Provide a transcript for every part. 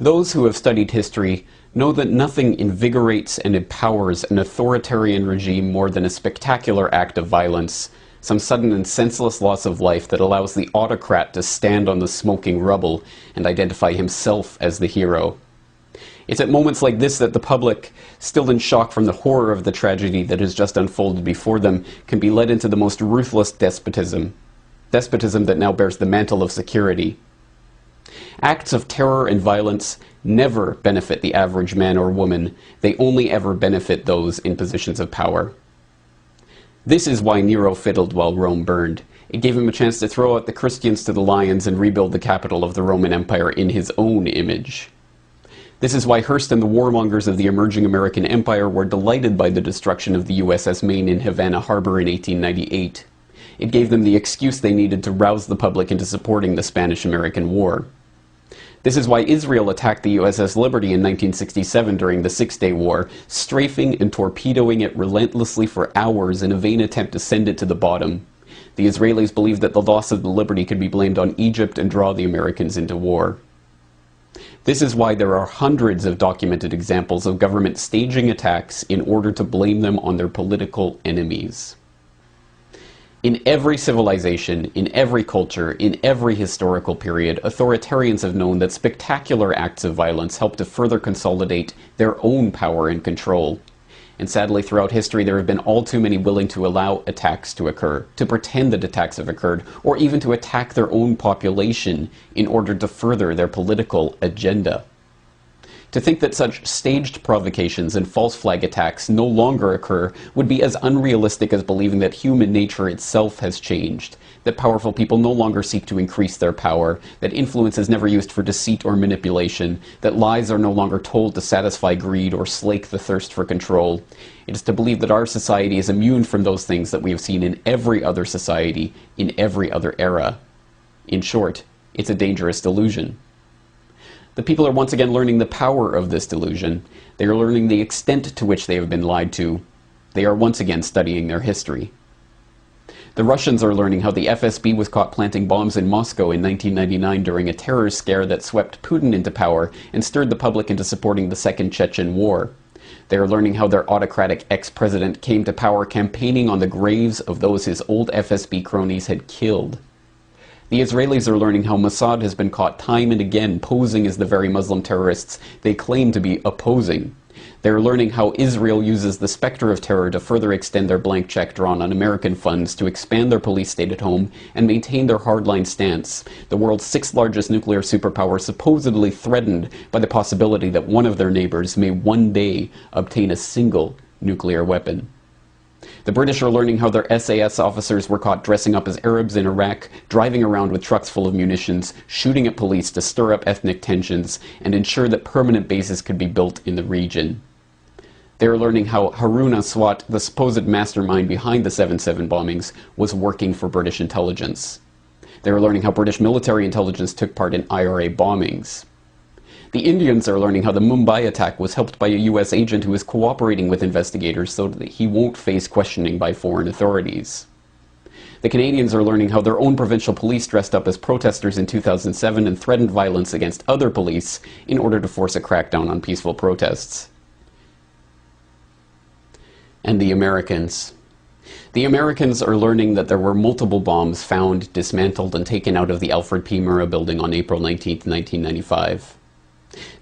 Those who have studied history know that nothing invigorates and empowers an authoritarian regime more than a spectacular act of violence, some sudden and senseless loss of life that allows the autocrat to stand on the smoking rubble and identify himself as the hero. It's at moments like this that the public, still in shock from the horror of the tragedy that has just unfolded before them, can be led into the most ruthless despotism. Despotism that now bears the mantle of security. Acts of terror and violence never benefit the average man or woman. They only ever benefit those in positions of power. This is why Nero fiddled while Rome burned. It gave him a chance to throw out the Christians to the lions and rebuild the capital of the Roman Empire in his own image. This is why Hearst and the warmongers of the emerging American Empire were delighted by the destruction of the USS Maine in Havana Harbor in 1898. It gave them the excuse they needed to rouse the public into supporting the Spanish-American War. This is why Israel attacked the USS Liberty in 1967 during the Six-Day War, strafing and torpedoing it relentlessly for hours in a vain attempt to send it to the bottom. The Israelis believed that the loss of the Liberty could be blamed on Egypt and draw the Americans into war. This is why there are hundreds of documented examples of government staging attacks in order to blame them on their political enemies. In every civilization, in every culture, in every historical period, authoritarians have known that spectacular acts of violence help to further consolidate their own power and control. And sadly, throughout history, there have been all too many willing to allow attacks to occur, to pretend that attacks have occurred, or even to attack their own population in order to further their political agenda. To think that such staged provocations and false flag attacks no longer occur would be as unrealistic as believing that human nature itself has changed, that powerful people no longer seek to increase their power, that influence is never used for deceit or manipulation, that lies are no longer told to satisfy greed or slake the thirst for control. It is to believe that our society is immune from those things that we have seen in every other society, in every other era. In short, it's a dangerous delusion. The people are once again learning the power of this delusion. They are learning the extent to which they have been lied to. They are once again studying their history. The Russians are learning how the FSB was caught planting bombs in Moscow in 1999 during a terror scare that swept Putin into power and stirred the public into supporting the Second Chechen War. They are learning how their autocratic ex-president came to power campaigning on the graves of those his old FSB cronies had killed. The Israelis are learning how Mossad has been caught time and again posing as the very Muslim terrorists they claim to be opposing. They are learning how Israel uses the specter of terror to further extend their blank check drawn on American funds to expand their police state at home and maintain their hardline stance, the world's sixth largest nuclear superpower supposedly threatened by the possibility that one of their neighbors may one day obtain a single nuclear weapon. The British are learning how their SAS officers were caught dressing up as Arabs in Iraq, driving around with trucks full of munitions, shooting at police to stir up ethnic tensions, and ensure that permanent bases could be built in the region. They are learning how Harun Aswat, the supposed mastermind behind the 7/7 bombings, was working for British intelligence. They are learning how British military intelligence took part in IRA bombings. The Indians are learning how the Mumbai attack was helped by a US agent who is cooperating with investigators so that he won't face questioning by foreign authorities. The Canadians are learning how their own provincial police dressed up as protesters in 2007 and threatened violence against other police in order to force a crackdown on peaceful protests. And the Americans. The Americans are learning that there were multiple bombs found, dismantled, and taken out of the Alfred P. Murrah building on April 19, 1995.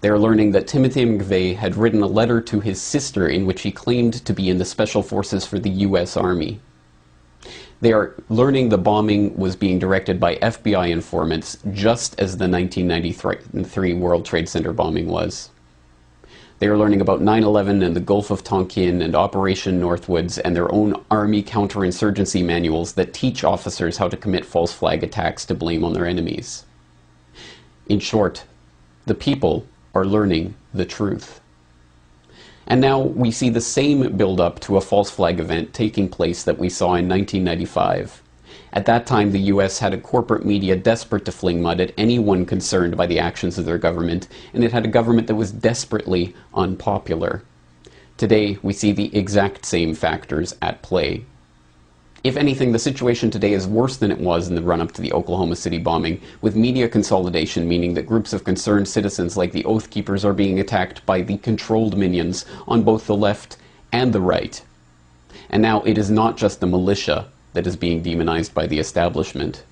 They are learning that Timothy McVeigh had written a letter to his sister in which he claimed to be in the Special Forces for the US Army. They are learning the bombing was being directed by FBI informants, just as the 1993 World Trade Center bombing was. They are learning about 9/11 and the Gulf of Tonkin and Operation Northwoods and their own Army counterinsurgency manuals that teach officers how to commit false flag attacks to blame on their enemies. In short, the people are learning the truth. And now we see the same build-up to a false flag event taking place that we saw in 1995. At that time, the US had a corporate media desperate to fling mud at anyone concerned by the actions of their government, and it had a government that was desperately unpopular. Today, we see the exact same factors at play. If anything, the situation today is worse than it was in the run-up to the Oklahoma City bombing, with media consolidation meaning that groups of concerned citizens like the Oath Keepers are being attacked by the controlled minions on both the left and the right. And now it is not just the militia that is being demonized by the establishment.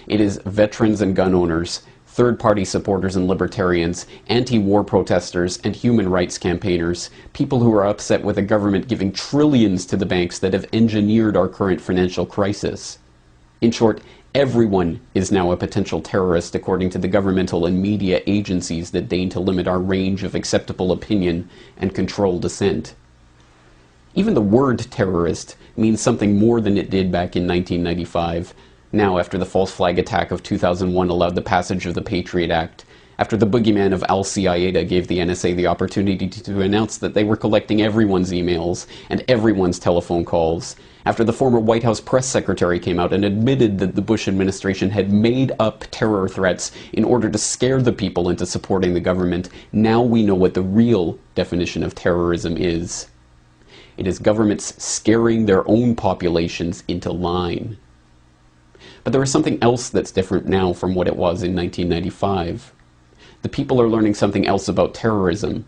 It is veterans and gun owners, third-party supporters and libertarians, anti-war protesters and human rights campaigners, people who are upset with a government giving trillions to the banks that have engineered our current financial crisis. In short, everyone is now a potential terrorist according to the governmental and media agencies that deign to limit our range of acceptable opinion and control dissent. Even the word terrorist means something more than it did back in 1995. Now, after the false flag attack of 2001 allowed the passage of the Patriot Act, after the boogeyman of Al-Qaeda gave the NSA the opportunity to announce that they were collecting everyone's emails and everyone's telephone calls, after the former White House press secretary came out and admitted that the Bush administration had made up terror threats in order to scare the people into supporting the government, now we know what the real definition of terrorism is. It is governments scaring their own populations into line. But there is something else that's different now from what it was in 1995. The people are learning something else about terrorism.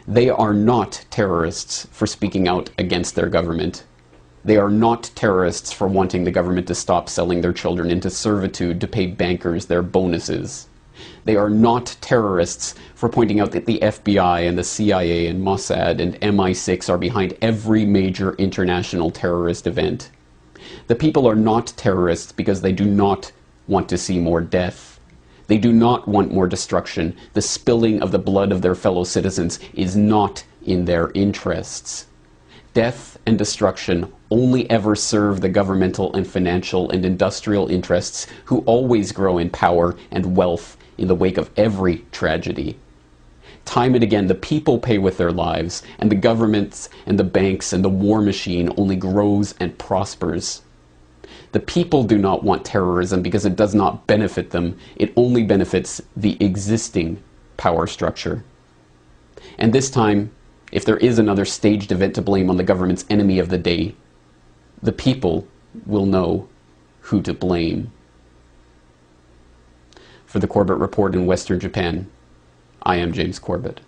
They are not terrorists for speaking out against their government. They are not terrorists for wanting the government to stop selling their children into servitude to pay bankers their bonuses. They are not terrorists for pointing out that the FBI and the CIA and Mossad and MI6 are behind every major international terrorist event. The people are not terrorists because they do not want to see more death. They do not want more destruction. The spilling of the blood of their fellow citizens is not in their interests. Death and destruction only ever serve the governmental and financial and industrial interests who always grow in power and wealth in the wake of every tragedy. Time and again, the people pay with their lives, and the governments and the banks and the war machine only grows and prospers. The people do not want terrorism because it does not benefit them. It only benefits the existing power structure. And this time, if there is another staged event to blame on the government's enemy of the day, the people will know who to blame. For the Corbett Report in Western Japan, I am James Corbett.